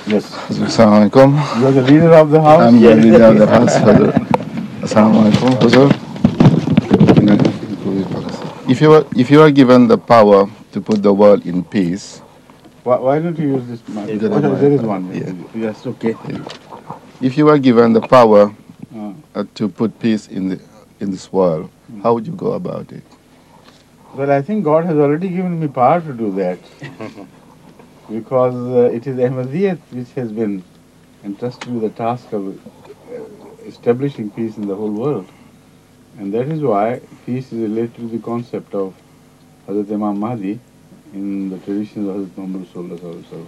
Yes. Assalamu alaikum. You are the leader of the house? I'm the leader of the house. Assalamu alaikum. If you were given the power to put the world in peace, why don't you use this mic? There is one. Yeah. Yes, okay. Yeah. If you were given the power to put peace in this world, how would you go about it? Well, I think God has already given me power to do that. Because it is Ahmadiyyat which has been entrusted with the task of establishing peace in the whole world. And that is why peace is related to the concept of Hazrat Imam Mahdi in the traditions of Hazrat Muhammad Rasulullah.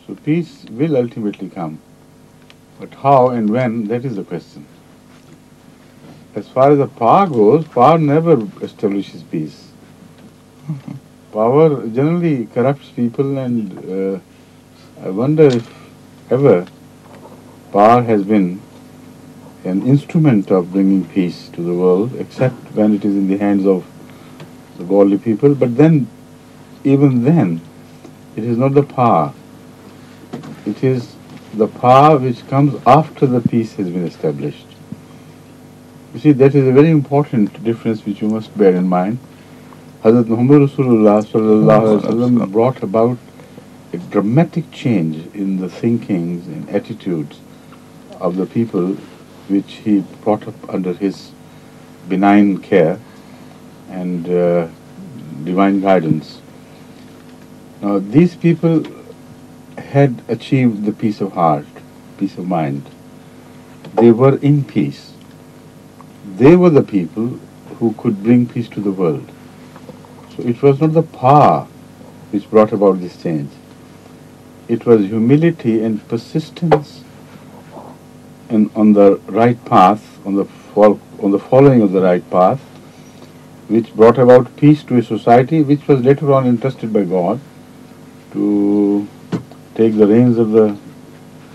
So peace will ultimately come. But how and when, that is the question. As far as the power goes, power never establishes peace. Power generally corrupts people, and I wonder if ever power has been an instrument of bringing peace to the world, except when it is in the hands of the godly people. But then, even then, it is not the power. It is the power which comes after the peace has been established. You see, that is a very important difference which you must bear in mind. Hazrat Muhammad Rasulullah sallallahu alaihi wasallam brought about a dramatic change in the thinkings and attitudes of the people which he brought up under his benign care and divine guidance. Now, these people had achieved the peace of heart, peace of mind. They were in peace. They were the people who could bring peace to the world. So it was not the power which brought about this change. It was humility and persistence on the right path, on the following of the right path, which brought about peace to a society which was later on entrusted by God to take the reins of the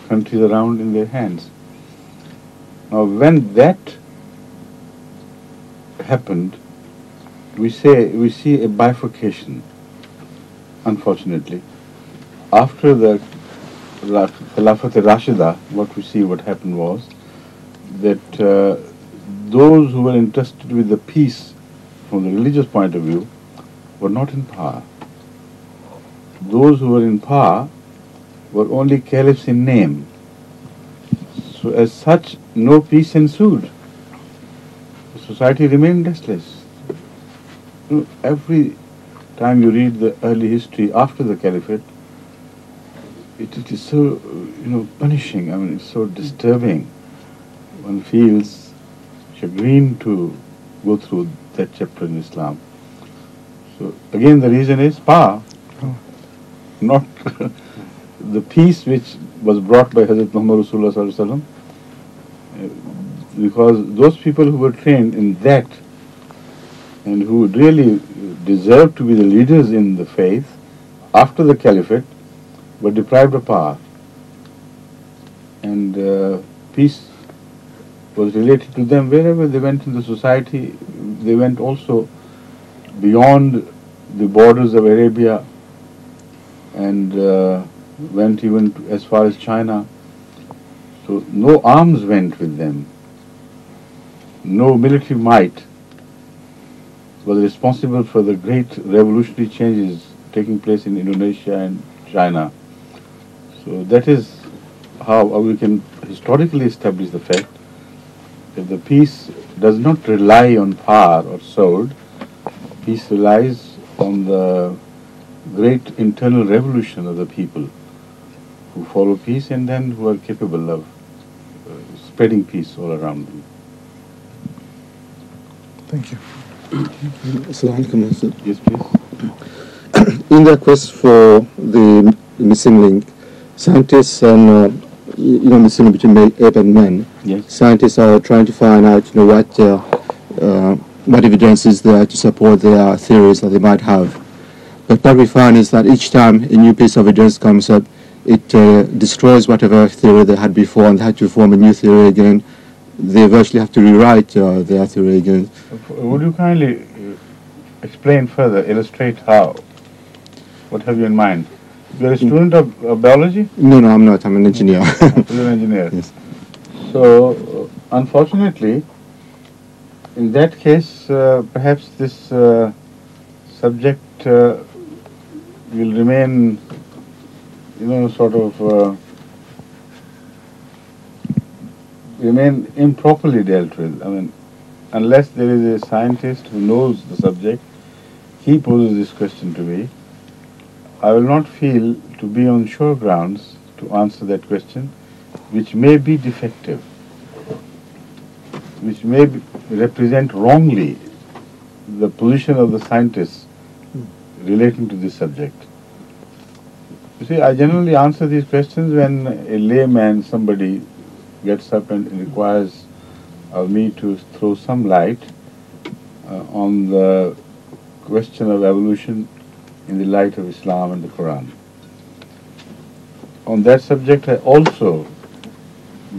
countries around in their hands. Now, when that happened, we see a bifurcation, unfortunately. After the Khilafat al-Rashida, what happened was that those who were entrusted with the peace from the religious point of view were not in power. Those who were in power were only caliphs in name. So as such, no peace ensued. The society remained restless. Every time you read the early history after the caliphate, it is so, punishing. I mean, it's so disturbing. One feels chagrined to go through that chapter in Islam. So again, the reason is power, not the peace which was brought by Hazrat Muhammad Rasulullah sallallahu alaihi wasallam, because those people who were trained in that and who really deserved to be the leaders in the faith after the caliphate were deprived of power. And peace was related to them wherever they went in the society. They went also beyond the borders of Arabia and went even as far as China. So no arms went with them. No military might was responsible for the great revolutionary changes taking place in Indonesia and China. So that is how we can historically establish the fact that the peace does not rely on power or sword. Peace relies on the great internal revolution of the people who follow peace and then who are capable of spreading peace all around them. Thank you. Assalamu alaikum. Yes, please. In their quest for the missing link, scientists and missing link between ape and man. Yes. Scientists are trying to find out, what evidence is there to support their theories that they might have. But what we find is that each time a new piece of evidence comes up, it destroys whatever theory they had before, and they had to form a new theory again. They virtually have to rewrite their theory again. Would you kindly explain further, illustrate how? What have you in mind? You're a student of biology? No, I'm not. I'm an engineer. You're an engineer. Yes. So, unfortunately, in that case, perhaps this subject will remain, sort of remain improperly dealt with. I mean, unless there is a scientist who knows the subject, he poses this question to me, I will not feel to be on sure grounds to answer that question, which may be defective, which may represent wrongly the position of the scientists relating to this subject. You see, I generally answer these questions when a layman, somebody, gets up and requires of me to throw some light on the question of evolution in the light of Islam and the Quran. On that subject, I also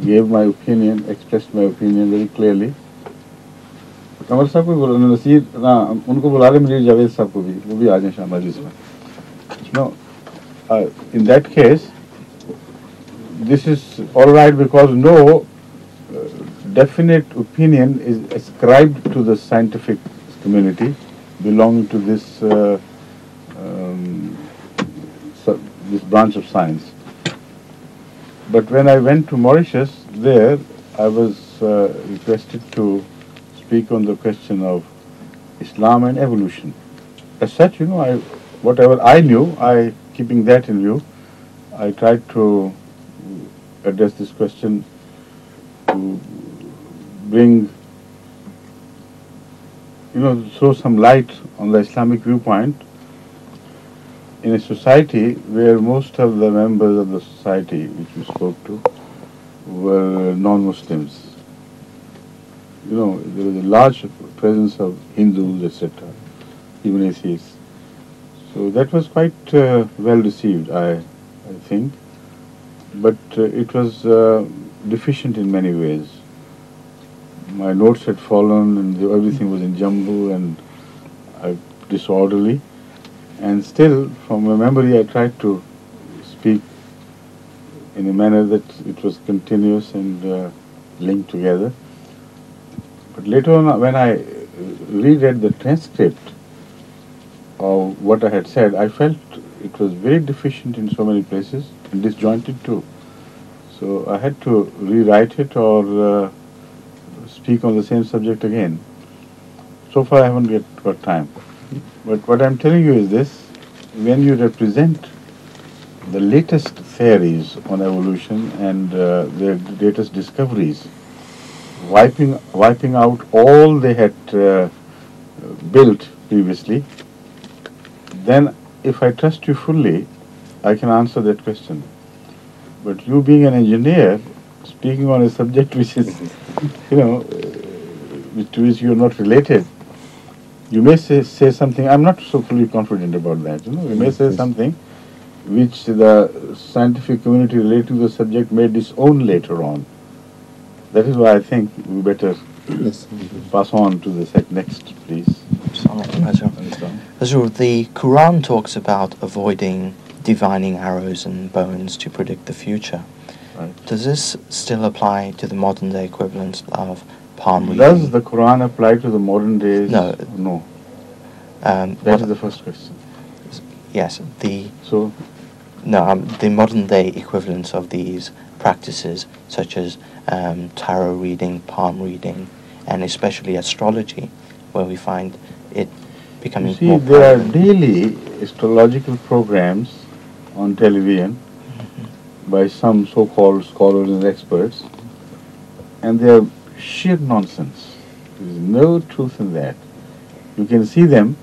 gave my opinion, expressed my opinion very clearly. कमर साहब को बोला नसीर ना उनको बुला ले मुझे जावेद साहब को भी वो भी आ जाए शाम मजलिस में. No, in that case, this is all right because no definite opinion is ascribed to the scientific community belonging to this this branch of science. But when I went to Mauritius, there I was requested to speak on the question of Islam and evolution. As such, whatever I knew, keeping that in view, I tried to address this question to bring, throw some light on the Islamic viewpoint in a society where most of the members of the society which we spoke to were non-Muslims. There was a large presence of Hindus, etc., even atheists. So that was quite well received, I think. But it was deficient in many ways. My notes had fallen and everything was in jumble and disorderly. And still, from my memory, I tried to speak in a manner that it was continuous and linked together. But later on, when I reread the transcript of what I had said, I felt it was very deficient in so many places and disjointed too. So I had to rewrite it or speak on the same subject again. So far I haven't yet got time. But what I'm telling you is this: when you represent the latest theories on evolution and their latest discoveries, wiping out all they had built previously, then if I trust you fully, I can answer that question. But you being an engineer, speaking on a subject which is, to which you are not related, you may say something, I'm not so fully confident about that, you may say something which the scientific community related to the subject may disown later on. That is why I think we better pass on to the next, please. Hazur, the Quran talks about avoiding divining arrows and bones to predict the future. Right. Does this still apply to the modern day equivalents of palm reading? Does the Quran apply to the modern days? No. No. That is the first question. Yes. The modern day equivalents of these practices, such as tarot reading, palm reading, and especially astrology, where we find it becoming more prevalent. There are daily astrological programs on television by some so-called scholars and experts, and they are sheer nonsense. There is no truth in that. You can see them,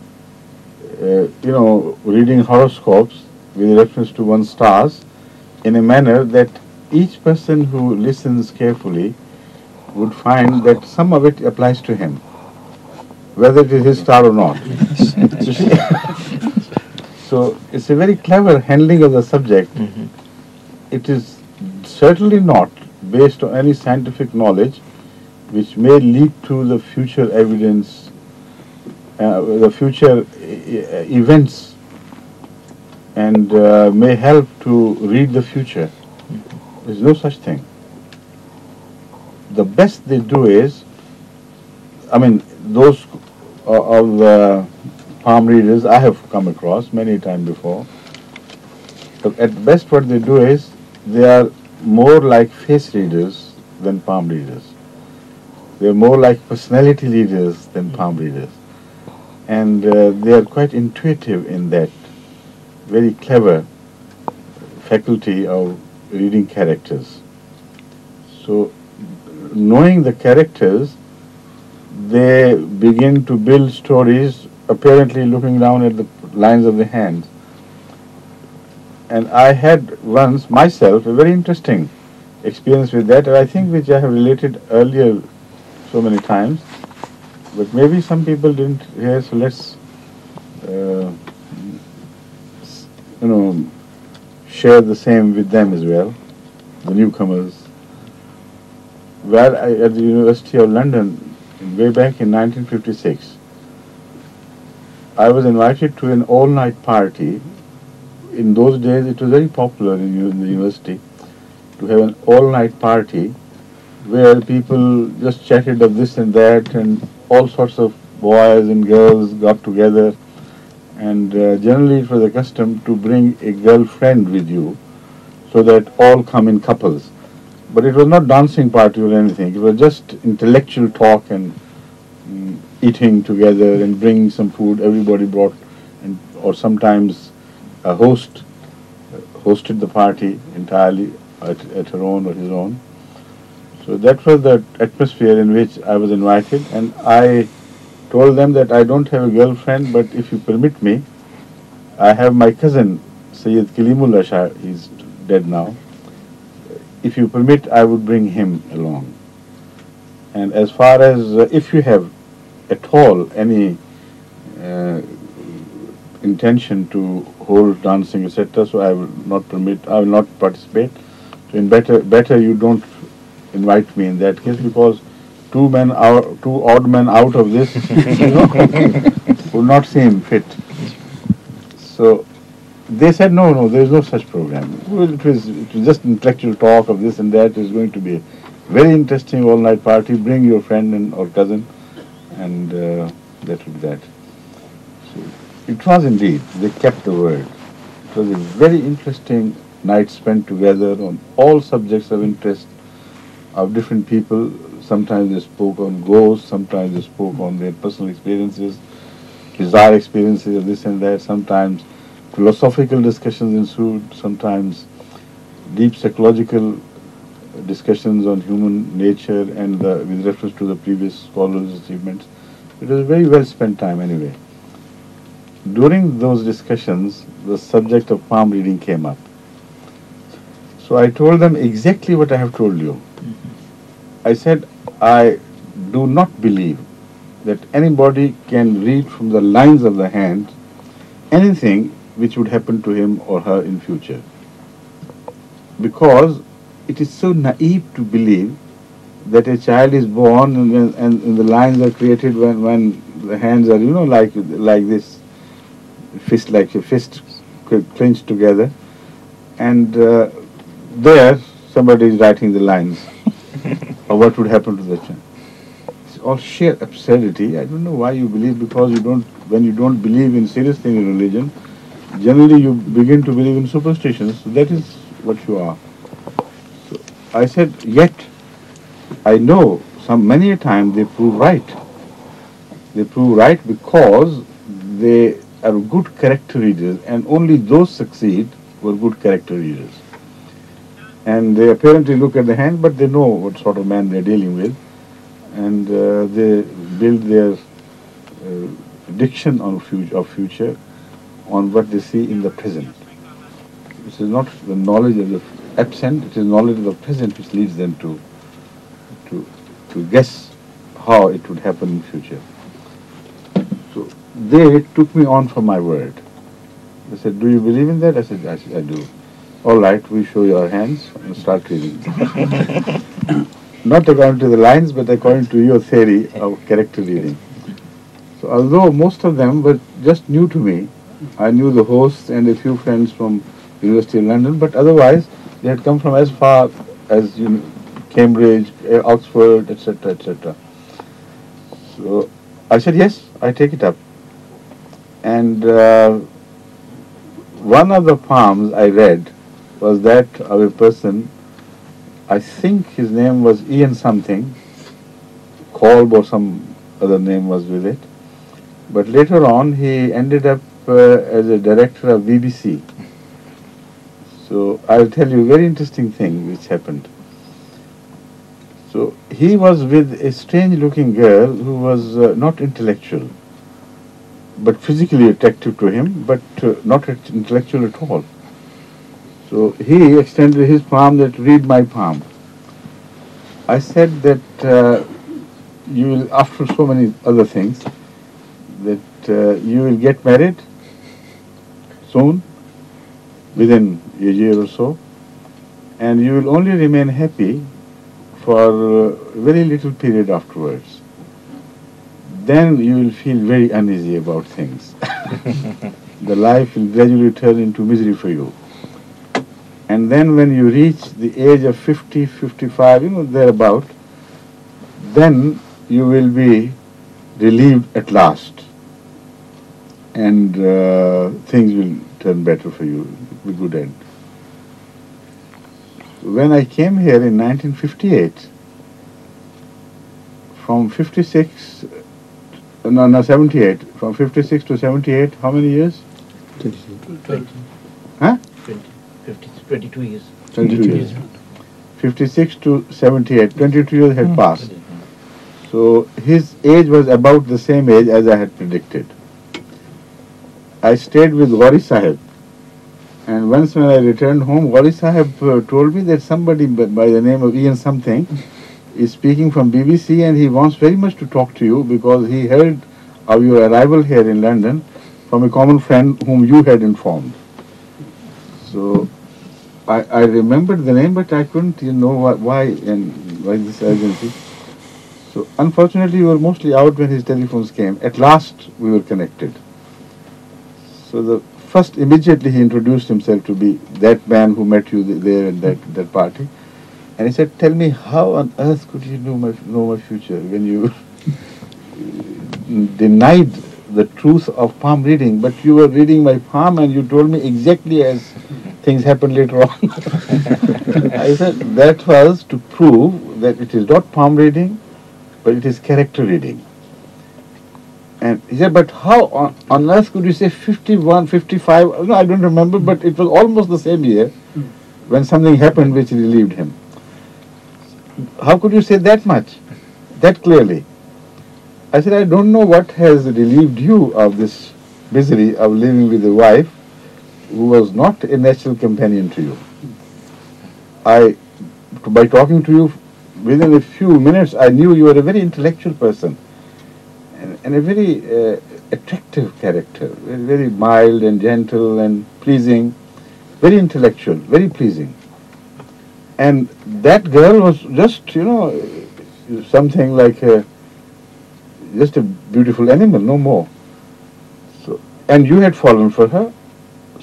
reading horoscopes with reference to one's stars in a manner that each person who listens carefully would find that some of it applies to him, whether it is his star or not. So it's a very clever handling of the subject. It is certainly not based on any scientific knowledge which may lead to the future evidence, the future events and may help to read the future. There's no such thing. The best they do is, I mean, those of the palm readers I have come across many times before, at best what they do is they are more like face readers than palm readers. They are more like personality readers than palm readers. And they are quite intuitive in that, very clever faculty of reading characters. So, knowing the characters, they begin to build stories, apparently looking down at the lines of the hands. And I had once myself a very interesting experience with that, I think which I have related earlier so many times, but maybe some people didn't hear, so let's share the same with them as well, the newcomers. Where at the University of London, way back in 1956, I was invited to an all-night party. In those days, it was very popular in the university to have an all-night party where people just chatted of this and that, and all sorts of boys and girls got together. And generally it was a custom to bring a girlfriend with you so that all come in couples. But it was not dancing party or anything. It was just intellectual talk and eating together and bringing some food. Everybody brought, or sometimes a host hosted the party entirely at her own or his own. So that was the atmosphere in which I was invited, and I told them that I don't have a girlfriend, but if you permit me, I have my cousin, Sayyid Kalimullah Shah, he's dead now. If you permit, I would bring him along. And as far as if you have at all any intention to hold dancing, etc., so I will not permit, I will not participate. So in better you don't invite me in that case, because two odd men out of this would not seem fit. So they said, no, there is no such program. Well, it was just intellectual talk of this and that. It is going to be a very interesting all-night party. Bring your friend or cousin, and that would be that. So it was indeed. They kept the word. It was a very interesting night spent together on all subjects of interest of different people. Sometimes they spoke on ghosts, sometimes they spoke on their personal experiences, bizarre experiences of this and that, sometimes philosophical discussions ensued, sometimes deep psychological discussions on human nature and with reference to the previous scholars' achievements. It was a very well spent time anyway. During those discussions, the subject of palm reading came up. So I told them exactly what I have told you. I said, I do not believe that anybody can read from the lines of the hand anything which would happen to him or her in future. Because it is so naive to believe that a child is born and the lines are created when the hands are, like this, fist, like a fist clenched together, and there somebody is writing the lines or what would happen to the child. It's all sheer absurdity. I don't know why you believe, because when you don't believe in serious things in religion, generally you begin to believe in superstitions. So that is what you are. So I said, yet I know many a time they prove right. They prove right because they are good character readers, and only those succeed who are good character readers. And they apparently look at the hand, but they know what sort of man they're dealing with, and they build their diction of future on what they see in the present. This is not the knowledge of the absent, it is knowledge of the present which leads them to guess how it would happen in future. So they took me on for my word. They said, do you believe in that? I said, I do. All right, we show your hands and start reading. Not according to the lines, but according to your theory of character reading. So although most of them were just new to me, I knew the hosts and a few friends from University of London, but otherwise they had come from as far as Cambridge, Oxford, etc., etc. So I said, yes, I take it up. And one of the poems I read was that of a person, I think his name was Ian something, Kolb or some other name was with it. But later on he ended up as a director of BBC. So I'll tell you a very interesting thing which happened. So he was with a strange looking girl who was not intellectual, but physically attractive to him, but not intellectual at all. So he extended his palm that read my palm. I said that you will, after so many other things, that you will get married soon, within a year or so, and you will only remain happy for a very little period afterwards. Then you will feel very uneasy about things. The life will gradually turn into misery for you. And then when you reach the age of 50, 55, thereabout, then you will be relieved at last. And things will turn better for you, the good end. When I came here in 1958, from 56, no, 78, from 56 to 78, how many years? 20. Huh? 22 years. 22 years. 56 to 78, 22 years had passed. So his age was about the same age as I had predicted. I stayed with Wari Sahib, and once when I returned home, Wari Sahib told me that somebody by the name of Ian something is speaking from BBC and he wants very much to talk to you because he heard of your arrival here in London from a common friend whom you had informed. So I remembered the name, but I couldn't know why and why this urgency. So unfortunately, we were mostly out when his telephones came. At last, we were connected. So the first, immediately he introduced himself to be that man who met you there at that party. And he said, tell me, how on earth could you know my future when you denied the truth of palm reading, but you were reading my palm and you told me exactly as things happened later on. I said, that was to prove that it is not palm reading, but it is character reading. And he said, but how on earth could you say 51, 55? No, I don't remember, but it was almost the same year when something happened which relieved him. How could you say that much, that clearly? I said, I don't know what has relieved you of this misery of living with a wife who was not a natural companion to you. By talking to you within a few minutes, I knew you were a very intellectual person and a very attractive character, very mild and gentle and pleasing, very intellectual, very pleasing. And that girl was just, something like just a beautiful animal, no more. So, and you had fallen for her.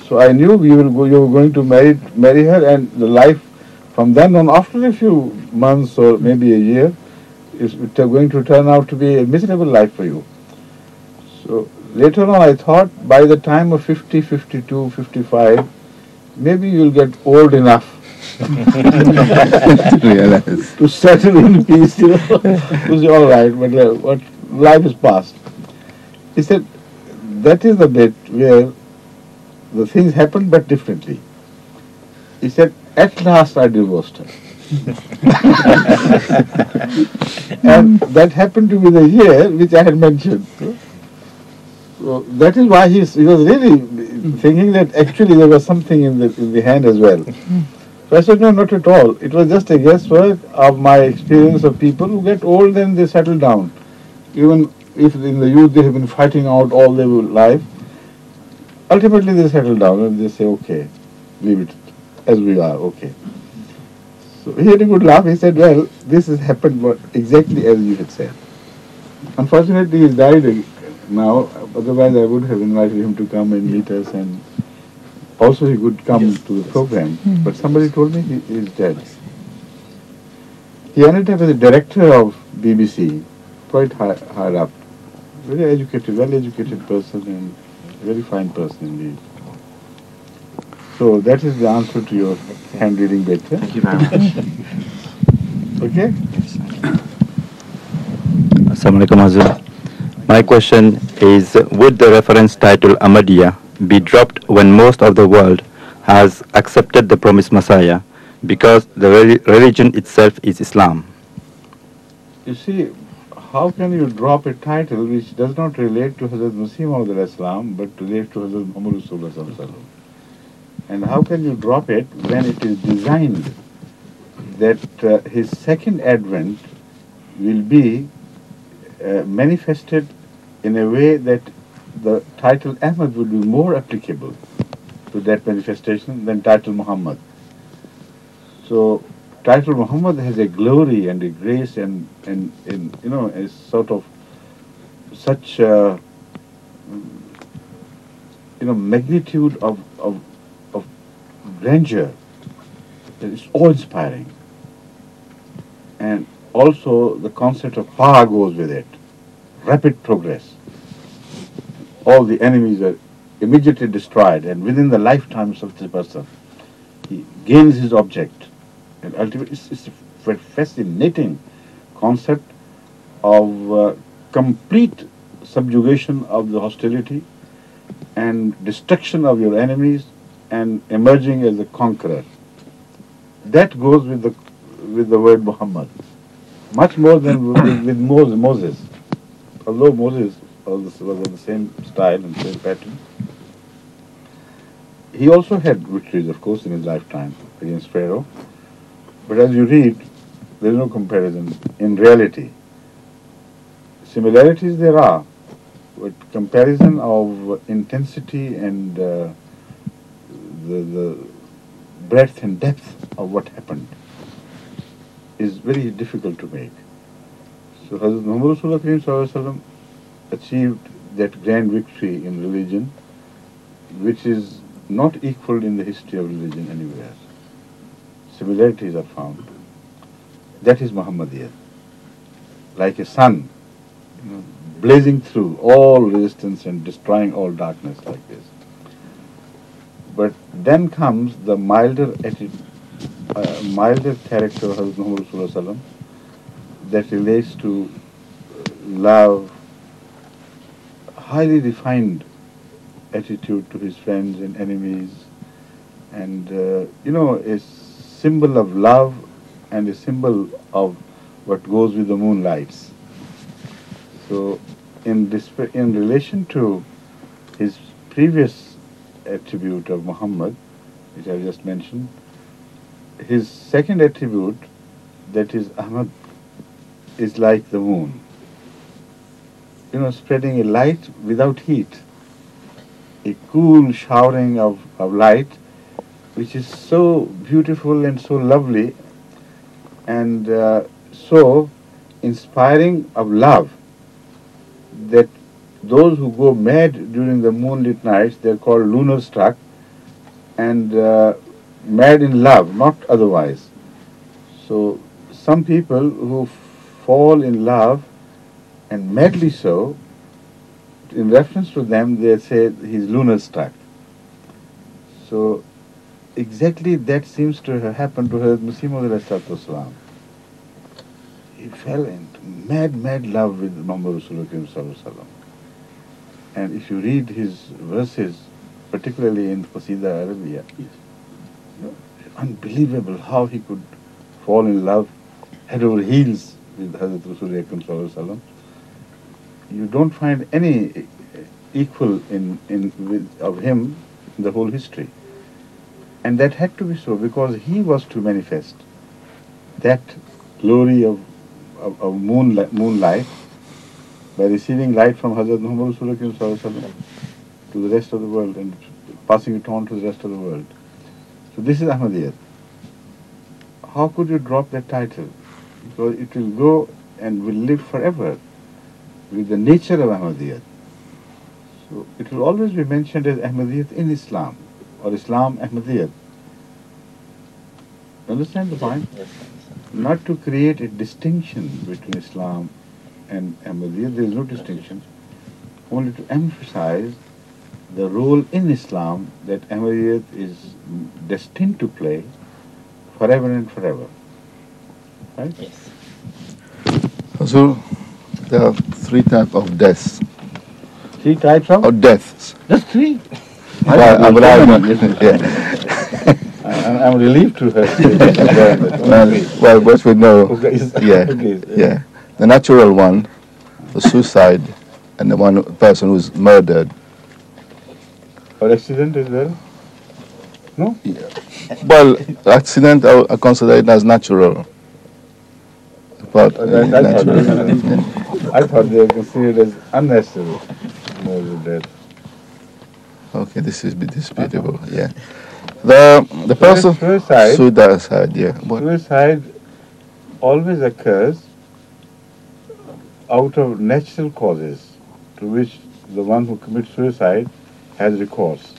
So I knew you were going to marry her, and the life from then on, after a few months or maybe a year, is going to turn out to be a miserable life for you. So later on, I thought by the time of 50, 52, 55, maybe you'll get old enough to settle in peace, to say, all right, but what life is past. He said, that is the bit where the things happened but differently. He said, at last I divorced her. And that happened to be the year which I had mentioned. So that is why he was really thinking that actually there was something in the hand as well. So I said, no, not at all. It was just a guesswork of my experience of people who get old and they settle down. Even if in the youth they have been fighting out all their life, ultimately they settle down and they say, okay, leave it as we are, okay. So he had a good laugh. He said, well, this has happened exactly as you had said. Unfortunately, he died now. Otherwise, I would have invited him to come and meet us, and also he could come to the program. But somebody told me he is dead. He ended up as a director of BBC, quite high up. Very educated, well-educated person, and very fine person indeed. So that is the answer to your hand reading bit. Thank you very much. Okay? Assalamualaikum Hazrat. My question is, would the reference title Ahmadiyya be dropped when most of the world has accepted the promised Messiah because the religion itself is Islam? You see, how can you drop a title which does not relate to Hazrat Masih Maud Islam but relates to Hazrat Muhammad Rasulullah Sallallahu Alaihi Wasallam? And how can you drop it when it is designed that his second advent will be manifested in a way that the title Ahmad would be more applicable to that manifestation than title Muhammad. So title Muhammad has a glory and a grace and you know, a sort of such magnitude of grandeur that is awe-inspiring. And also the concept of power goes with it. Rapid progress. All the enemies are immediately destroyed, and within the lifetimes of the person, he gains his object. And ultimately, it's a fascinating concept of complete subjugation of the hostility and destruction of your enemies and emerging as a conqueror. That goes with the word Muhammad, much more than with Moses. Although Moses was of the same style and same pattern, he also had victories, of course, in his lifetime against Pharaoh. But as you read, there is no comparison in reality. Similarities there are, but comparison of intensity and the breadth and depth of what happened is very difficult to make. So Hazrat Muhammad Rasulullah achieved that grand victory in religion, which is not equaled in the history of religion anywhere else. Similarities are found. That is Muhammadiyah. Like a sun, blazing through all resistance and destroying all darkness like this. But then comes the milder character of Hazrat Muhammad Rasulullah that relates to love, highly refined attitude to his friends and enemies, and a symbol of love and a symbol of what goes with the moonlights. So in relation to his previous attribute of Muhammad, which I just mentioned, his second attribute, that is Ahmad, is like the moon, spreading a light without heat, a cool showering of light, which is so beautiful and so lovely and so inspiring of love that those who go mad during the moonlit nights, they're called lunar struck, and mad in love, not otherwise. So some people who fall in love, and madly so, in reference to them, they say he's lunar struck. So exactly that seems to have happened to Hazrat Masih Maud. He fell into mad love with Muhammad Rasulullah. And if you read his verses, particularly in Qasida Arabiya, unbelievable how he could fall in love head over heels with Hazrat Rasulullah. You don't find any equal of him in the whole history. And that had to be so because he was to manifest that glory of moonlight by receiving light from Hazrat Muhammad Rasulullah to the rest of the world and passing it on to the rest of the world. So this is Ahmadiyyat. How could you drop that title? Because it will go and will live forever with the nature of Ahmadiyyat. So it will always be mentioned as Ahmadiyyat in Islam or Islam Ahmadiyyat. Understand the point? Yes. Not to create a distinction between Islam and Ahmadiyyat, there is no distinction, only to emphasize the role in Islam that Ahmadiyyat is destined to play forever and forever. Right? Yes. So there are 3 types of deaths. 3 types of? Or deaths. Just 3. I'm relieved to have well, what we know, Okay. yeah. The natural one, the suicide, and the one person who's murdered. Or accident as well? No? Well, accident I consider it as natural. But I thought they were considered as unnecessary. Death. Okay, this is disputable. Yeah, the person suicide. Yeah, suicide always occurs out of natural causes to which the one who commits suicide has recourse.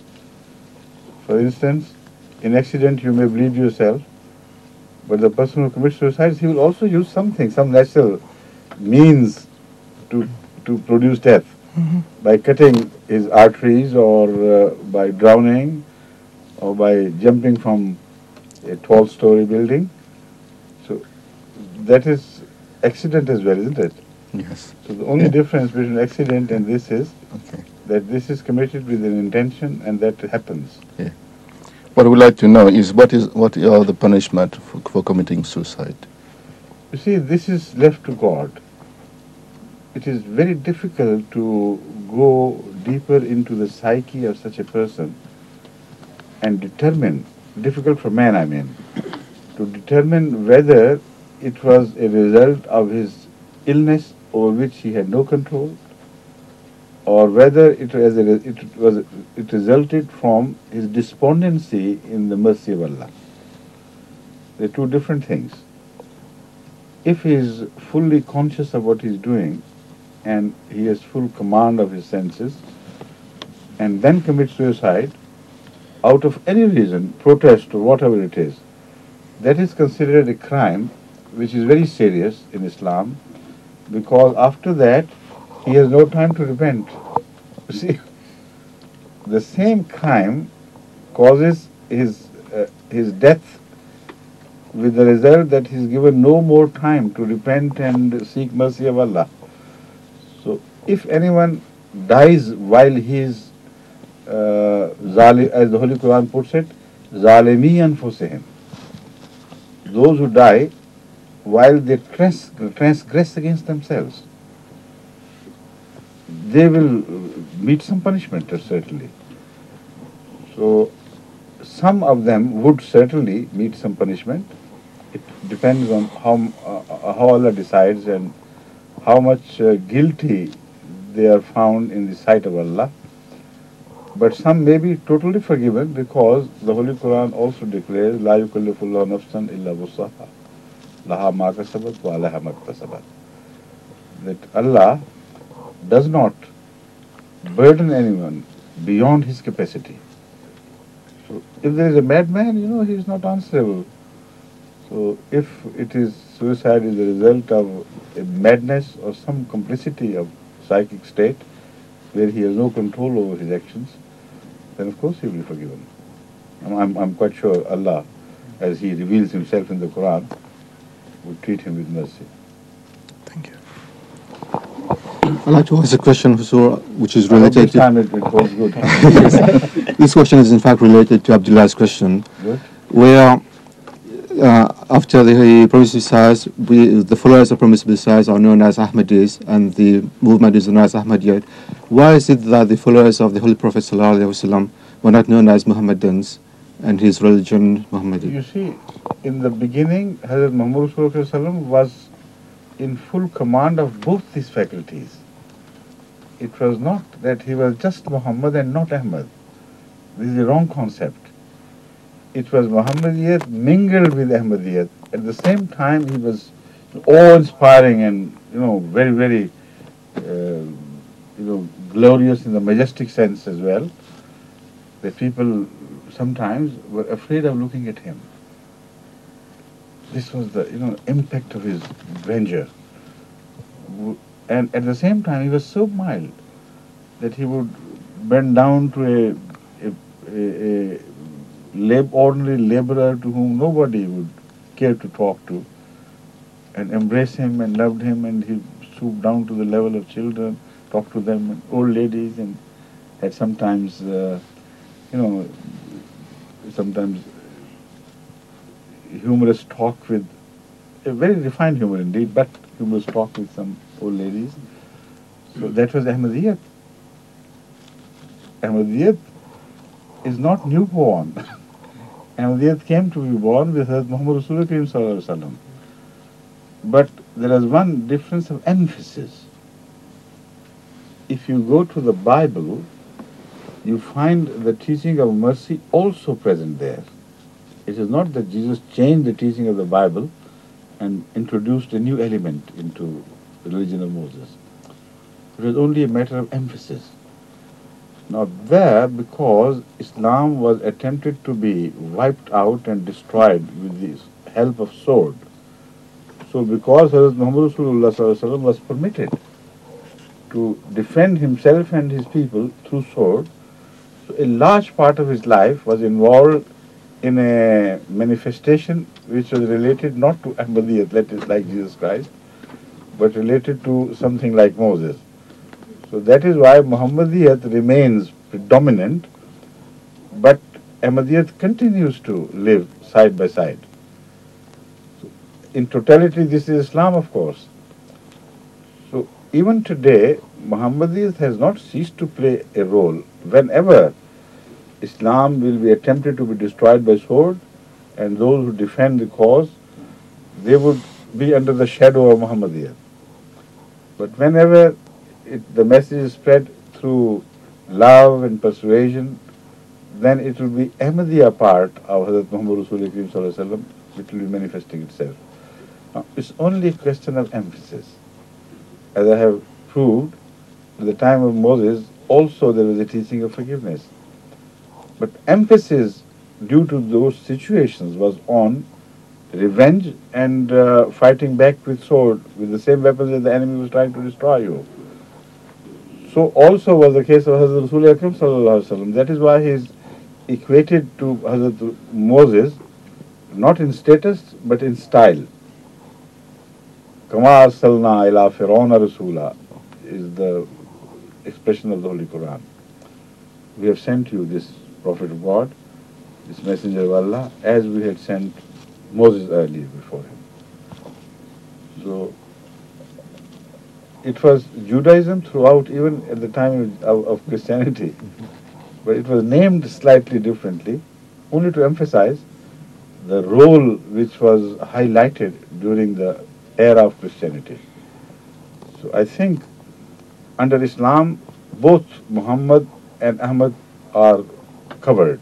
For instance, in accident you may bleed yourself, but the person who commits suicide, he will also use something, some natural means to produce death. Mm-hmm. By cutting his arteries or by drowning or by jumping from a 12-story building. So that is accident as well, isn't it? Yes. So the only difference between accident and this is Okay. that this is committed with an intention and that happens. Yeah. What we'd like to know is what are the punishment for committing suicide? You see, this is left to God. It is very difficult to go deeper into the psyche of such a person and determine, difficult for man I mean, to determine whether it was a result of his illness over which he had no control, or whether it resulted from his despondency in the mercy of Allah. They are 2 different things. If he is fully conscious of what he is doing and he has full command of his senses and then commits suicide out of any reason, protest or whatever it is, that is considered a crime which is very serious in Islam, because after that he has no time to repent. You see, the same crime causes his death with the result that he is given no more time to repent and seek mercy of Allah. So if anyone dies while he is, as the Holy Quran puts it, zalimi anfusihim, those who die while they transgress against themselves, they will meet some punishment, certainly. So some of them would certainly meet some punishment. It depends on how Allah decides and how much guilty they are found in the sight of Allah. But some may be totally forgiven, because the Holy Quran also declares, La yukallifullahu nafsan illa wus'aha, laha ma kasabat wa alaha ma iktasabat. That Allah does not burden anyone beyond his capacity. So if there is a madman, he is not answerable. So if suicide is a result of a madness or some complicity of psychic state where he has no control over his actions, then of course he will be forgiven. I'm quite sure Allah, as he reveals himself in the Quran, would treat him with mercy. Thank you. I'd like to ask a question, Huzur, which is I hope related this time it goes good. This question is in fact related to Abdullah's question, Good. where after the Promised Messiahs, the followers of Promised Messiahs are known as Ahmadis, and the movement is known as Ahmadiyyat. Why is it that the followers of the Holy Prophet ﷺ were not known as Muhammadans and his religion Muhammadi? You see, in the beginning, Hazrat Muhammad ﷺ was in full command of both these faculties. It was not that he was just Muhammad and not Ahmad. This is a wrong concept. It was Muhammadiyat mingled with Ahmadiyat. At the same time, he was awe-inspiring and, very, very, glorious in the majestic sense as well, that people sometimes were afraid of looking at him. This was the impact of his grandeur. And at the same time, he was so mild that he would bend down to a ordinary laborer to whom nobody would care to talk to, and embrace him and loved him, and he stooped down to the level of children, talked to them, and old ladies, and had sometimes, sometimes humorous talk with, a very refined humor indeed, but humorous talk with some old ladies. So that was Ahmadiyyat. Ahmadiyyat is not newborn. Ahmadiyyat came to be born with Hazrat Muhammad Rasulullah Kareem Sallallahu Alaihi Wasallam. But there is one difference of emphasis. If you go to the Bible, you find the teaching of mercy also present there. It is not that Jesus changed the teaching of the Bible and introduced a new element into the religion of Moses. It was only a matter of emphasis. Now there, because Islam was attempted to be wiped out and destroyed with the help of sword, so because Hazrat Muhammad Rasulullah was permitted to defend himself and his people through sword, so a large part of his life was involved in a manifestation which was related not to Ahmadiyyat, that is like Jesus Christ, but related to something like Moses. So that is why Muhammadiyat remains predominant, but Ahmadiyyat continues to live side by side. So in totality, this is Islam, of course. So even today, Muhammadiyat has not ceased to play a role. Whenever Islam will be attempted to be destroyed by sword, and those who defend the cause, they would be under the shadow of Muhammadiyat. But whenever the message is spread through love and persuasion, then it will be Ahmadiyya part of Hazrat Muhammad Rasulullah Kareem Sallallahu Alaihi Wasallam which will be manifesting itself. Now, it's only a question of emphasis. As I have proved, at the time of Moses, also there was a teaching of forgiveness. But emphasis due to those situations was on revenge and fighting back with sword, with the same weapons that the enemy was trying to destroy you. So also was the case of Hazrat Rasulullah Akram Sallallahu Alaihi Wasallam. That is why he is equated to Hazrat Moses, not in status, but in style. Kama arsalna ila Fir'auna Rasula is the expression of the Holy Quran. We have sent you this Prophet of God, this Messenger of Allah, as we had sent Moses earlier before him. So it was Judaism throughout, even at the time of Christianity, but it was named slightly differently, only to emphasize the role which was highlighted during the era of Christianity. So I think under Islam, both Muhammad and Ahmad are covered.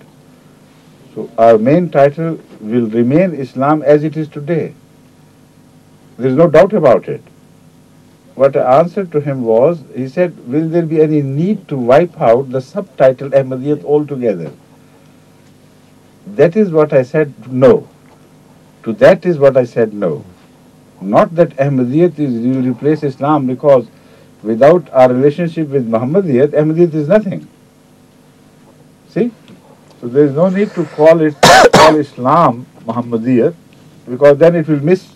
So our main title will remain Islam as it is today. There is no doubt about it. What I answered to him was, he said, will there be any need to wipe out the subtitle Ahmadiyyat altogether? That is what I said, no. To that is what I said, no. Not that Ahmadiyyat will replace Islam, because without our relationship with Muhammadiyat, Ahmadiyyat is nothing. See? So there is no need to call Islam Muhammadiyat, because then it will miss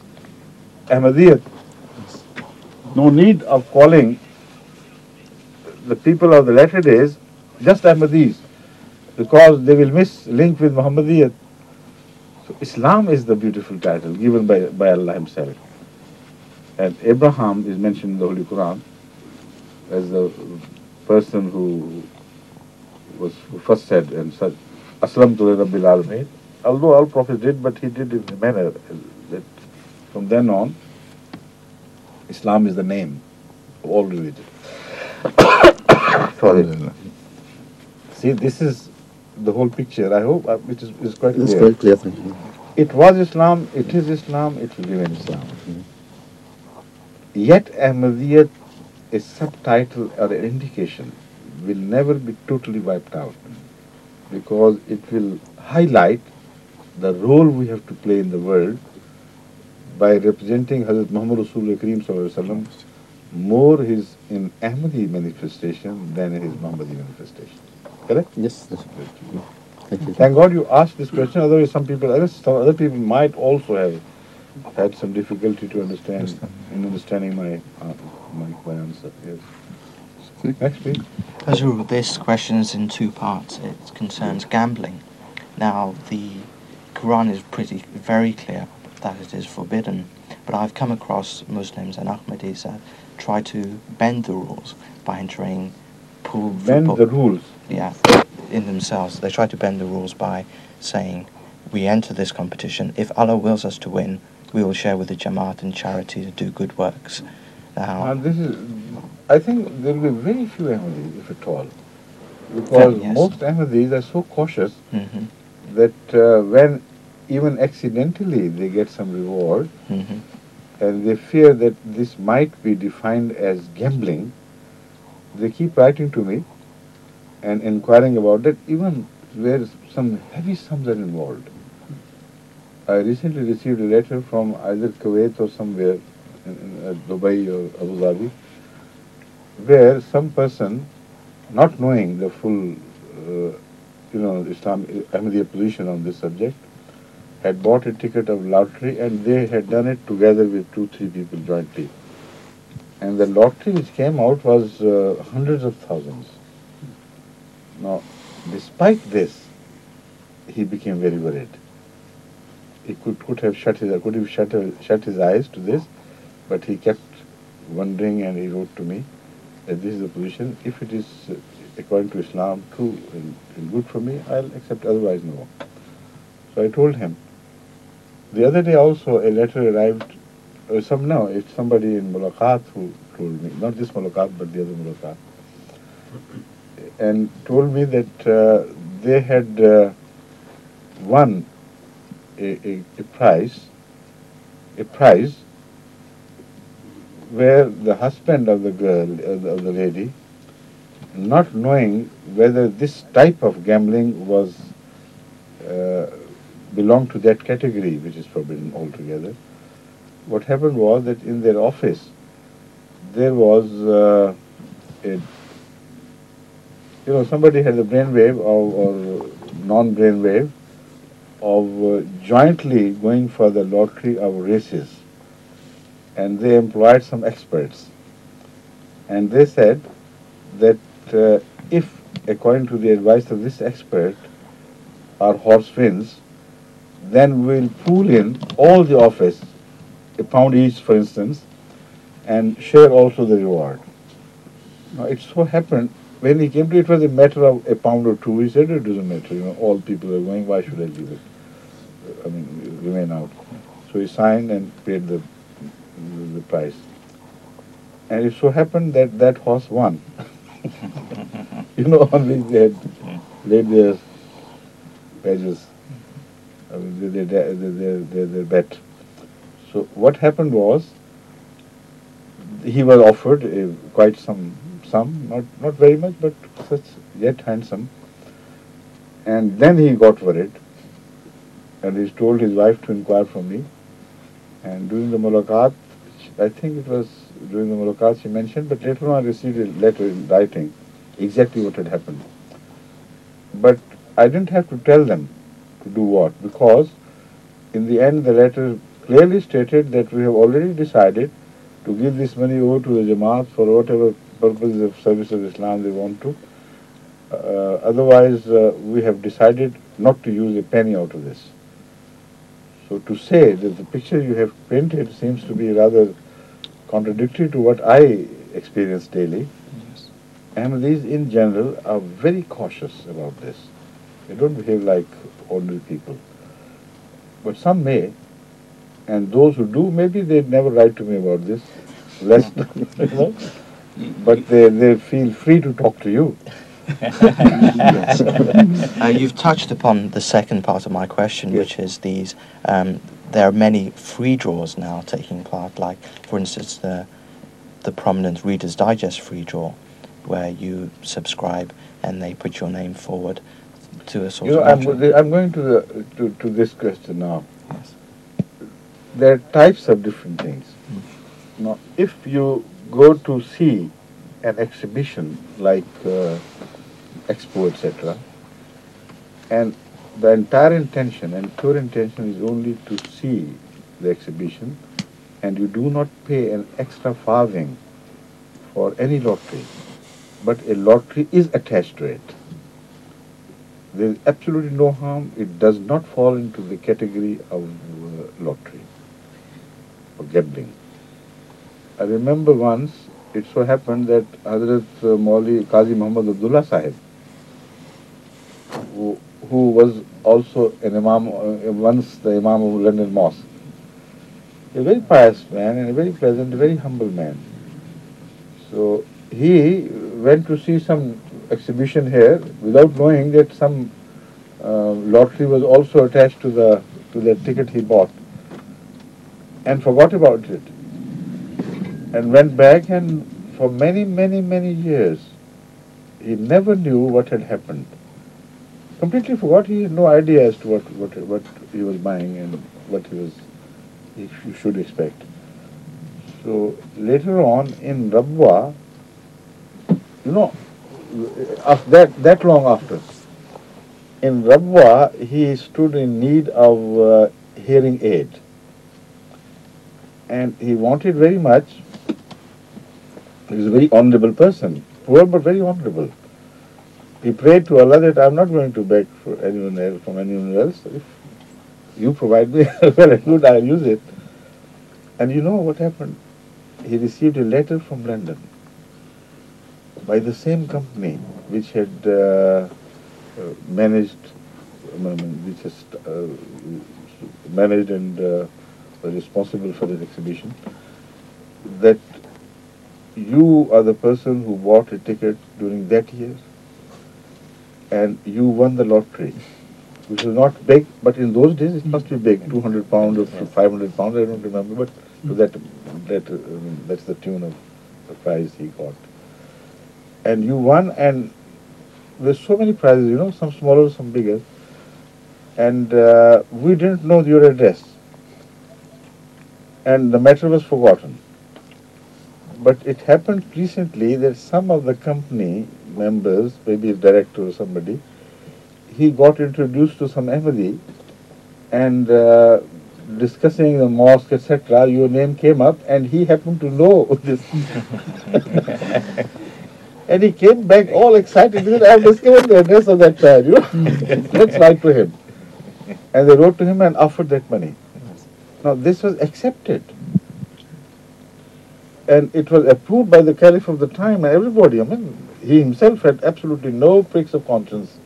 Ahmadiyyat. No need of calling the people of the latter days just Ahmadis, because they will miss link with Muhammadiyat. So Islam is the beautiful title given by Allah Himself. And Abraham is mentioned in the Holy Quran as the person who first said and said, Aslamtu li Rabbil Alameen. Although all prophets did, but he did it in a manner that from then on, Islam is the name of all religions. Sorry. See, this is the whole picture. I hope which is quite clear. It's quite clear, thank you. It was Islam, it is Islam, it will remain Islam. Yet Ahmadiyyat is subtitle or an indication will never be totally wiped out, because it will highlight the role we have to play in the world by representing Hazrat Muhammad Rasulullah Kareem Sallallahu Alaihi Wasallam more his in Ahmadi manifestation than in his Muhammadi manifestation. Correct? Yes, that's good. Thank you. Thank God you asked this question, otherwise some other people might also have had some difficulty to understand in understanding my answer. Yes. Next, please. Hazur, this question is in two parts. It concerns gambling. Now, the Quran is very clear that it is forbidden, but I've come across Muslims and Ahmadis that try to bend the rules by entering pool. Bend the rules. Yeah, in themselves. They try to bend the rules by saying, we enter this competition. If Allah wills us to win, we will share with the Jamaat and charity to do good works. Now, I think there will be very few Ahmadis, if at all, because yes. most Ahmadis are so cautious mm-hmm, that when even accidentally they get some reward, mm-hmm, and they fear that this might be defined as gambling, they keep writing to me and inquiring about that, even where some heavy sums are involved. I recently received a letter from either Kuwait or somewhere in Dubai or Abu Dhabi, where some person, not knowing the full, Islam Ahmadiyya position on this subject, had bought a ticket of lottery, and they had done it together with 2-3 people jointly. And the lottery which came out was hundreds of thousands. Now, despite this, he became very worried. He could have shut his eyes to this, but he kept wondering, and he wrote to me that this is the position. If it is according to Islam true and good for me, I'll accept, otherwise no. So I told him. The other day also a letter arrived, it's somebody in Mulaqat who told me, not this Mulaqat but the other Mulaqat, and told me that they had won a prize where the husband of the girl, of the lady, not knowing whether this type of gambling was belonged to that category which is forbidden altogether. What happened was that in their office there was somebody had the brainwave or non-brainwave of jointly going for the lottery of races, and they employed some experts, and they said that if, according to the advice of this expert, our horse wins, then we'll pool in all the office, £1 each for instance, and share also the reward. Now it so happened, when he came to it was a matter of £1 or 2, he said it doesn't matter, all people are going, why should I leave it? Remain out. So he signed and paid the price. And it so happened that that horse won. On which they had laid their wages, their bet. So what happened was, he was offered quite some sum, not very much, but such yet handsome. And then he got worried, and he told his wife to inquire from me. And during the mulaqat, I think it was during the mulaqat she mentioned, but later on I received a letter in writing exactly what had happened. But I didn't have to tell them to do what, because in the end the letter clearly stated that we have already decided to give this money over to the Jamaat for whatever purposes of service of Islam they want to. Otherwise, we have decided not to use a penny out of this. So to say that the picture you have painted seems to be rather contradictory to what I experience daily. yes. Ahmadis in general are very cautious about this. They don't behave like ordinary people. But some may, and those who do, maybe they'd never write to me about this, lest, but they feel free to talk to you. Yes. You've touched upon the second part of my question, Yes. which is these. There are many free draws now taking part, like, for instance, the prominent Reader's Digest free draw, where you subscribe and they put your name forward to a sort You know, of lottery? I'm going to this question now. Yes. There are types of different things. Now, if you go to see an exhibition like Expo, etc., and the entire intention and pure intention is only to see the exhibition, and you do not pay an extra farthing for any lottery, but a lottery is attached to it. There is absolutely no harm. It does not fall into the category of lottery or gambling. I remember once, it so happened that Hazrat Mauli Qazi Muhammad Abdullah Sahib, who was also an Imam, once the Imam of London Mosque, a very pious man and a very pleasant, very humble man. So he went to see some exhibition here without knowing that some lottery was also attached to the ticket he bought, and forgot about it, and went back, and for many years he never knew what had happened. Completely forgot. He had no idea as to what he was buying and what he should expect. So later on in Rabwa, you know, that long after, in Rabwa he stood in need of hearing aid, and he wanted very much. He was a very honorable person, poor but very honorable. He prayed to Allah that I'm not going to beg for anyone else, from anyone else. If you provide me, well and good, I'll use it. And you know what happened? He received a letter from London by the same company which had managed and was responsible for this exhibition, that you are the person who bought a ticket during that year and you won the lottery, which was not big, but in those days it must be big, 200 pounds or 500 pounds, I don't remember, but to that's the tune of the prize he got. And you won, and there's so many prizes, you know, some smaller, some bigger, and we didn't know your address, and the matter was forgotten. But it happened recently that some of the company members, maybe a director or somebody, he got introduced to some Ahmadi, and discussing the mosque, etc., your name came up, and he happened to know this. And he came back all excited because I have discovered the address of that man, you know. Let's write to him. And they wrote to him and offered that money. Now this was accepted. And it was approved by the Caliph of the time and everybody. I mean, he himself had absolutely no pricks of conscience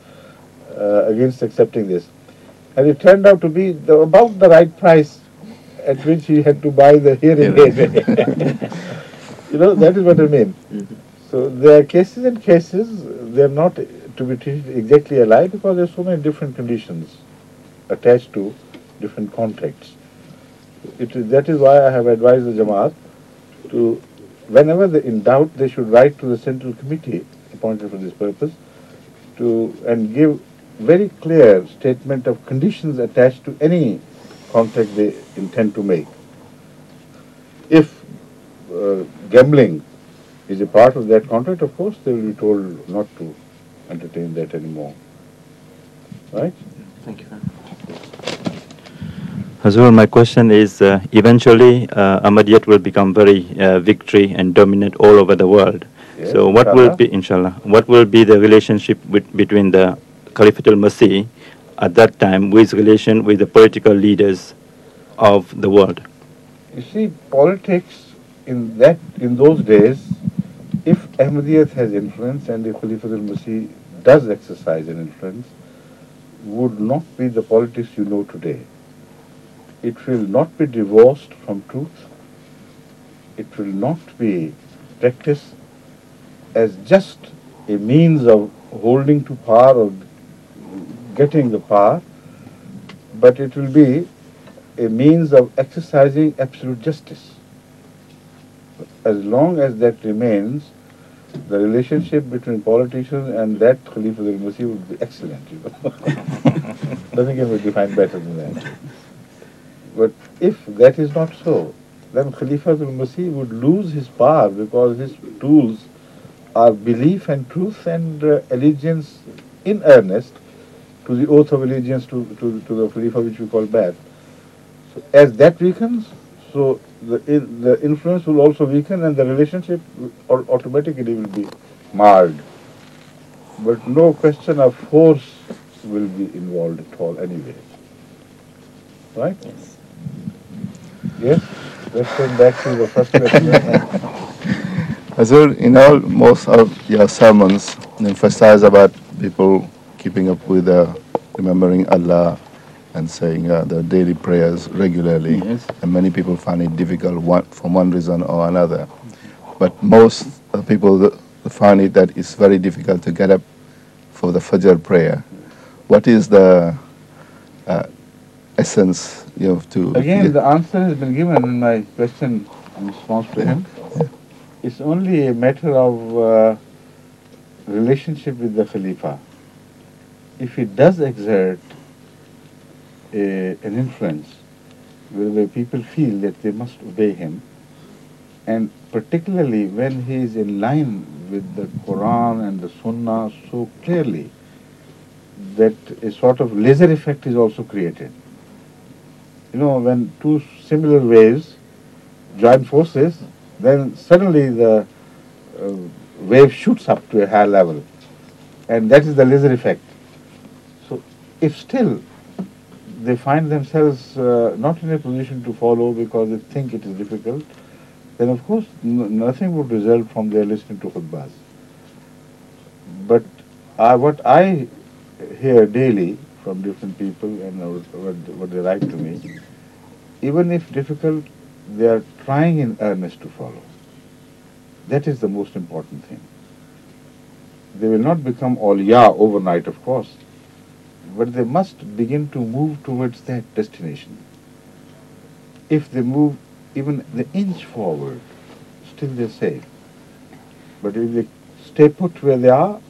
against accepting this. And it turned out to be about the right price at which he had to buy the hearing aid. You know, that is what I mean. So there are cases and cases, they are not to be treated exactly alike because there are so many different conditions attached to different contracts. That is why I have advised the Jamaat to, whenever they in doubt, they should write to the central committee appointed for this purpose and give very clear statement of conditions attached to any contract they intend to make. If gambling is a part of that contract, of course they will be told not to entertain that anymore. Right? Thank you very much. Hazur, my question is, eventually Ahmadiyyat will become very victory and dominant all over the world. Yes, So what will be, inshallah, what will be the relationship between the Caliphate al-Masih at that time with relation with the political leaders of the world? You see, politics in those days, if Ahmadiyyat has influence and if Caliphate al-Masih does exercise an influence, would not be the politics you know today. It will not be divorced from truth. It will not be practiced as just a means of holding to power or getting the power, but it will be a means of exercising absolute justice. As long as that remains, the relationship between politicians and that Khalifa al-Masih would be excellent, you know. Nothing can be defined better than that. But if that is not so, then Khalifa al-Masih would lose his power because his tools are belief and truth and allegiance in earnest to the oath of allegiance to the Khalifa which we call Bai'at. So as that weakens, so the influence will also weaken and the relationship automatically will be marred. But no question of force will be involved at all anyway. Right? Yes. Yes? Let's turn back to the first question. Hazur, in most of your sermons, you emphasize about people keeping up with remembering Allah and saying their daily prayers regularly. Yes. And many people find it difficult from one reason or another. But most people find it that it's very difficult to get up for the Fajr prayer. What is the essence you have to... Again, the answer has been given in my question in response to him. It's only a matter of relationship with the Khalifa. If he does exert an influence where people feel that they must obey him, and particularly when he is in line with the Quran and the Sunnah so clearly that a sort of laser effect is also created. You know, when two similar waves join forces, then suddenly the wave shoots up to a higher level, and that is the laser effect. So if still they find themselves not in a position to follow because they think it is difficult, then of course nothing would result from their listening to khutbahs. But what I hear daily from different people and what they write to me, even if difficult, they are trying in earnest to follow. That is the most important thing. They will not become awliya overnight, of course, but they must begin to move towards that destination. If they move even the inch forward, still they're safe. But if they stay put where they are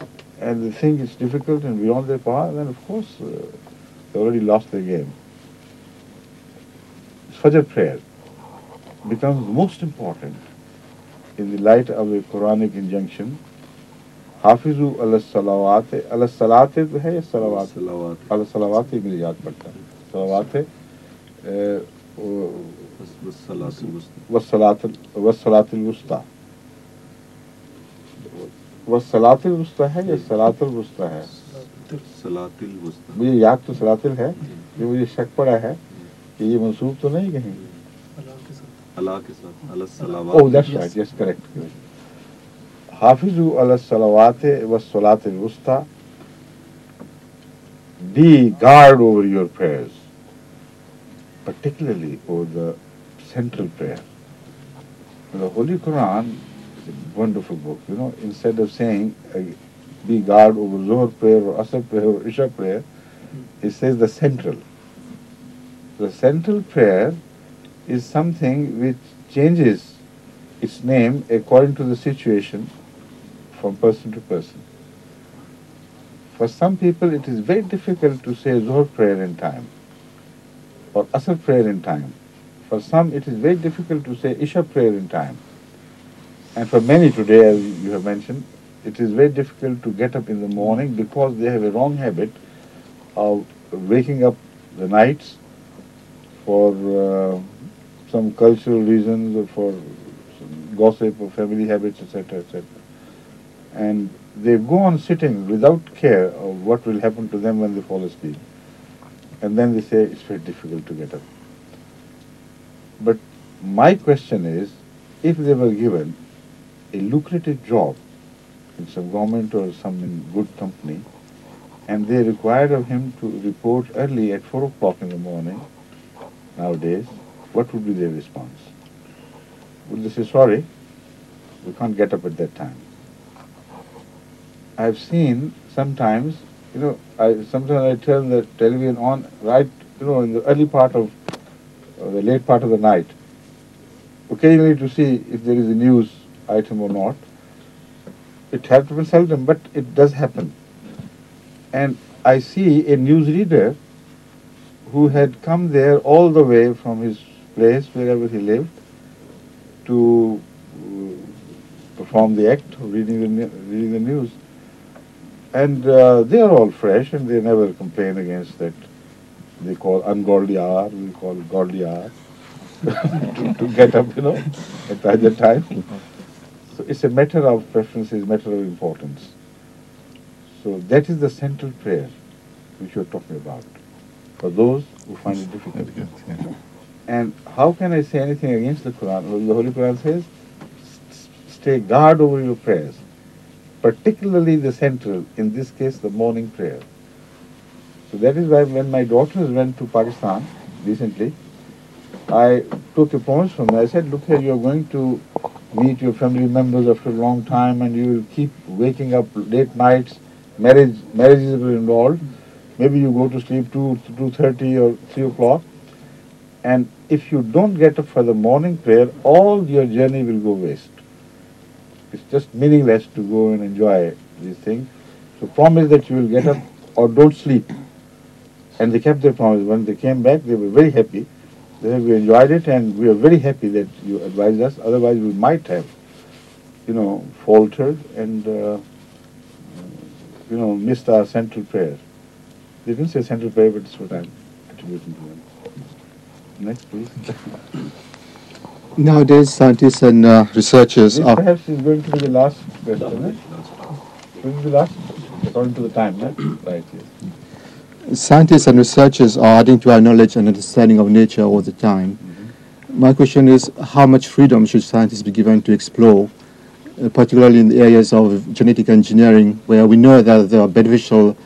and they think it's difficult and beyond their power, then of course they already lost their game. Fajr prayer becomes most important in the light of a Quranic injunction. Hafizu ala salawate, ala salate hai ya salawate? Ala salawate मेरी याद पड़ता है. Salawate वस्सलातिल वुस्ता. वस्सलातिल वुस्ता है या सलातिल वुस्ता है? सलातिल वुस्ता. मुझे याद तो सलातिल है, ये मुझे शक पड़ा है कि ये मंसूब तो नहीं कहीं. अल्लाह के साथ अल्लाह सलावत. Oh, that's right. Yes, correct. Hafizu ala salawate was salatil wusta. Be guard over your prayers, particularly over the central prayer. The Holy Quran is a wonderful book. You know, instead of saying be guard over Zuhr prayer or Asr prayer or Isha prayer, it says the central. The central prayer is something which changes its name according to the situation from person to person. For some people it is very difficult to say Zuhr prayer in time or Asr prayer in time. For some it is very difficult to say Isha prayer in time. And for many today, as you have mentioned, it is very difficult to get up in the morning because they have a wrong habit of waking up the nights for some cultural reasons or for some gossip or family habits, etc., etc. And they go on sitting without care of what will happen to them when they fall asleep. And then they say it's very difficult to get up. But my question is, if they were given a lucrative job in some government or some in good company, and they required of him to report early at 4 o'clock in the morning, nowadays, what would be their response? Would they say, sorry, we can't get up at that time? I've seen sometimes, sometimes I turn the television on right, in the early part of, the late part of the night, occasionally to see if there is a news item or not. It happens seldom, but it does happen. And I see a newsreader who had come there all the way from his place, wherever he lived, to perform the act of reading the news. And they are all fresh, and they never complain against that. They call ungodly hour, we call it godly hour, to get up, at either time. So it's a matter of preference, it's a matter of importance. So that is the central prayer which you're talking about, for those who find it difficult. And how can I say anything against the Quran? Well, the Holy Quran says, stay guard over your prayers, particularly the central, in this case the morning prayer. So that is why when my daughters went to Pakistan recently, I took a promise from them. I said, look here, you're going to meet your family members after a long time, and you will keep waking up late nights, marriages were involved. Maybe you go to sleep 2:30 or 3 o'clock. And if you don't get up for the morning prayer, all your journey will go waste. It's just meaningless to go and enjoy these things. So promise that you will get up or don't sleep. And they kept their promise. When they came back, they were very happy. They said, we enjoyed it, and we are very happy that you advised us. Otherwise, we might have, faltered and, missed our central prayer. They didn't say central prayer, but it's what I'm attributing to them. Next, please. Nowadays, scientists and researchers This are... perhaps is going to be the last question, right? Will be the last, according to the time, right? Right, yes. Scientists and researchers are adding to our knowledge and understanding of nature all the time. My question is, how much freedom should scientists be given to explore, particularly in the areas of genetic engineering, where we know that there are beneficial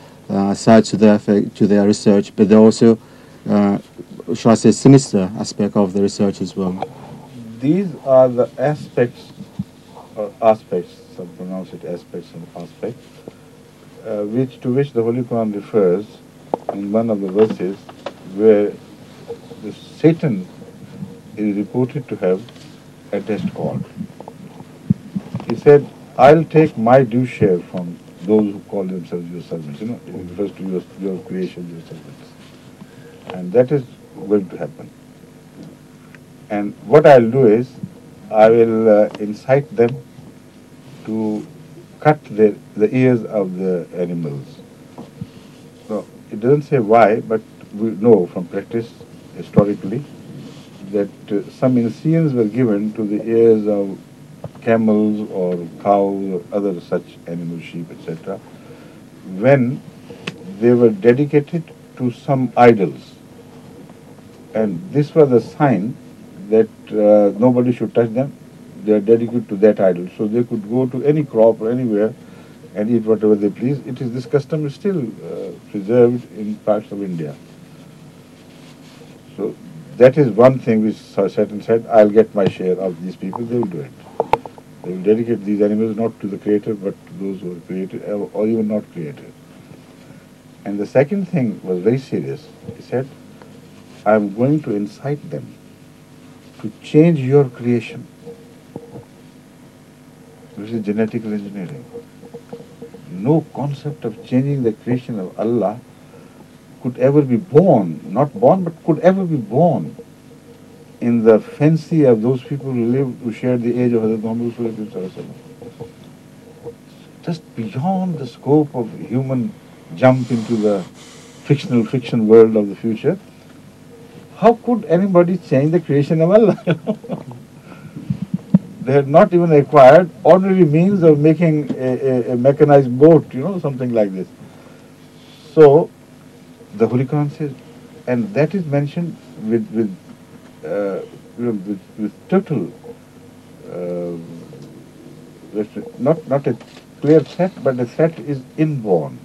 sides to their research, but there are also, shall I say, sinister aspect of the research as well. These are the aspects, some pronounce it aspects and aspects, to which the Holy Quran refers in one of the verses, where Satan is reported to have a test called. He said, I'll take my due share from those who call themselves your servants. It refers to your creation, your servants. And that is going to happen. And what I'll do is, I will incite them to cut the ears of the animals. No, it doesn't say why, but we know from practice, historically, that some insignias were given to the ears of camels or cows or other such animals, sheep, etc., when they were dedicated to some idols. And this was a sign that nobody should touch them. They are dedicated to that idol. So they could go to any crop or anywhere and eat whatever they please. This custom is still preserved in parts of India. So that is one thing which Satan said, I'll get my share of these people, they will do it. They will dedicate these animals not to the Creator, but to those who are created or even not created. And the second thing was very serious. He said, I'm going to incite them to change your creation. This is genetical engineering. No concept of changing the creation of Allah could ever be born, not born, but could ever be born in the fancy of those people who shared the age of Hazrat Muhammad Sallallahu Alaihi Wasallam. Just beyond the scope of human jump into the fiction world of the future. How could anybody change the creation of Allah? They had not even acquired ordinary means of making a mechanized boat, something like this. So, the Holy Quran says, and that is mentioned with total, not a clear threat, but the threat is inborn.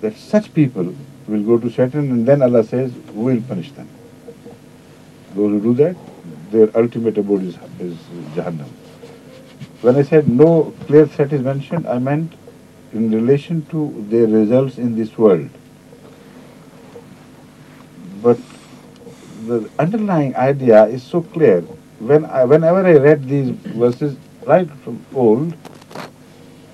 That such people will go to Satan, and then Allah says, we will punish them. Those who do that, their ultimate abode is Jahannam. When I said no clear threat is mentioned, I meant in relation to their results in this world. But the underlying idea is so clear. Whenever I read these verses right from old,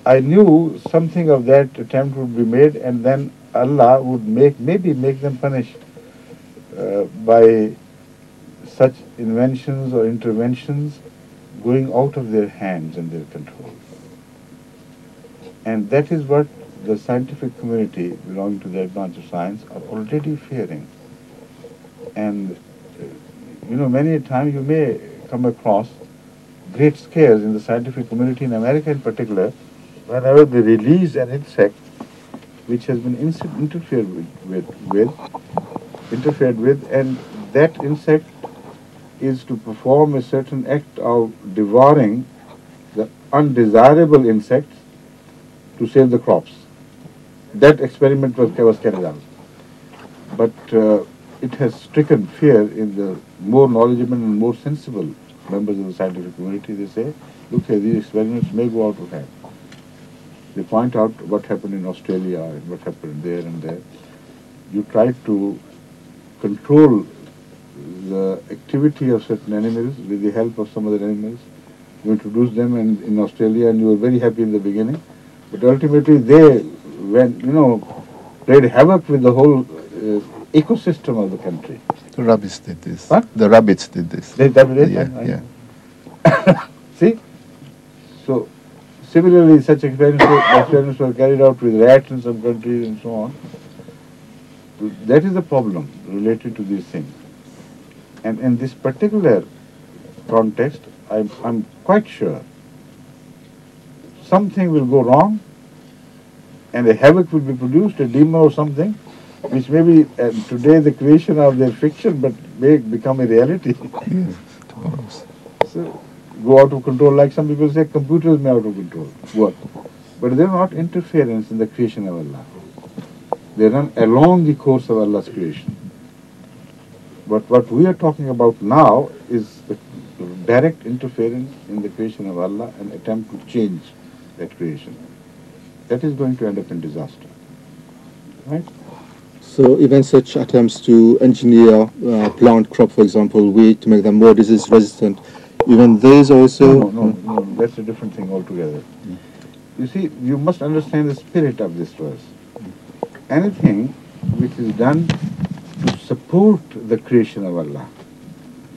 I knew something of that attempt would be made, and then Allah would maybe make them punish by such inventions or interventions going out of their hands and their control. And that is what the scientific community belonging to that branch of science are already fearing. And many a time you may come across great scares in the scientific community in America in particular, whenever they release an insect which has been interfered with, and that insect is to perform a certain act of devouring the undesirable insects to save the crops. That experiment was carried out. But it has stricken fear in the more knowledgeable and more sensible members of the scientific community. They say, look here, these experiments may go out of hand. They point out what happened in Australia and what happened there and there. You try to control the activity of certain animals with the help of some other animals. You introduce them in Australia, and you were very happy in the beginning. But ultimately they played havoc with the whole ecosystem of the country. The rabbits did this. What? The rabbits did this. Yeah. See? So, similarly, such experiments were carried out with rats in some countries and so on. That is the problem related to these things. And in this particular context, I'm quite sure something will go wrong and a havoc will be produced, a demon or something, which may be today the creation of their fiction, but may become a reality. So, go out of control, like some people say, computers may out of control, work. But they're not interference in the creation of Allah. They run along the course of Allah's creation. But what we are talking about now is the direct interference in the creation of Allah and attempt to change that creation. That is going to end up in disaster. Right? So even such attempts to engineer plant crop, for example, wheat, to make them more disease resistant, even these also... No, that's a different thing altogether. You see, you must understand the spirit of this verse. Anything which is done to support the creation of Allah,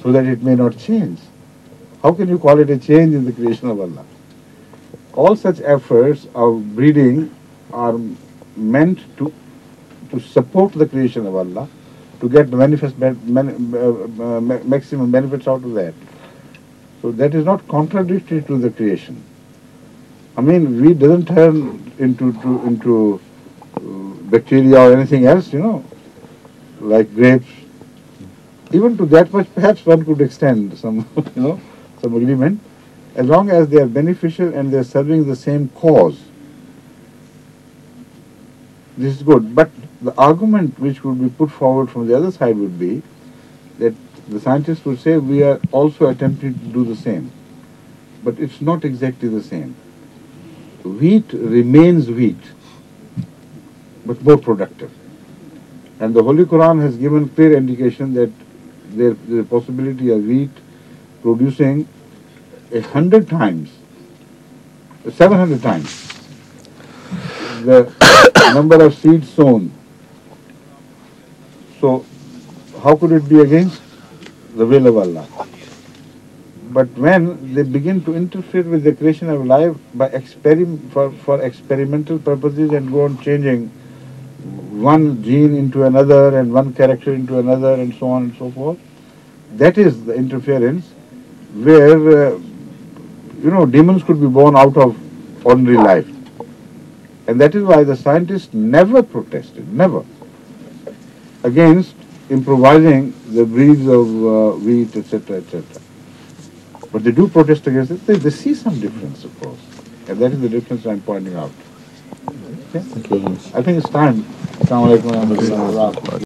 so that it may not change. How can you call it a change in the creation of Allah? All such efforts of breeding are meant to support the creation of Allah, to get the maximum benefits out of that. So that is not contradictory to the creation. I mean, wheat doesn't turn into bacteria or anything else, like grapes. Even to that much, perhaps one could extend some, some agreement, as long as they are beneficial and they are serving the same cause. This is good. But the argument which would be put forward from the other side would be that the scientists would say we are also attempting to do the same. But it's not exactly the same. Wheat remains wheat, but more productive. And the Holy Quran has given clear indication that there is a possibility of wheat producing 100 times, 700 times the number of seeds sown. So, how could it be against the will of Allah? But when they begin to interfere with the creation of life by for experimental purposes and go on changing one gene into another and one character into another and so on and so forth, that is the interference where, demons could be born out of ordinary life. And that is why the scientists never protested, never, against improvising the breeds of wheat, etc., etc. But they do protest against it. They see some difference, of course. And that is the difference I'm pointing out. Okay? Thank you very much. I think it's time. Assalamu alaikum wa rahmatullahi wa barakatuh.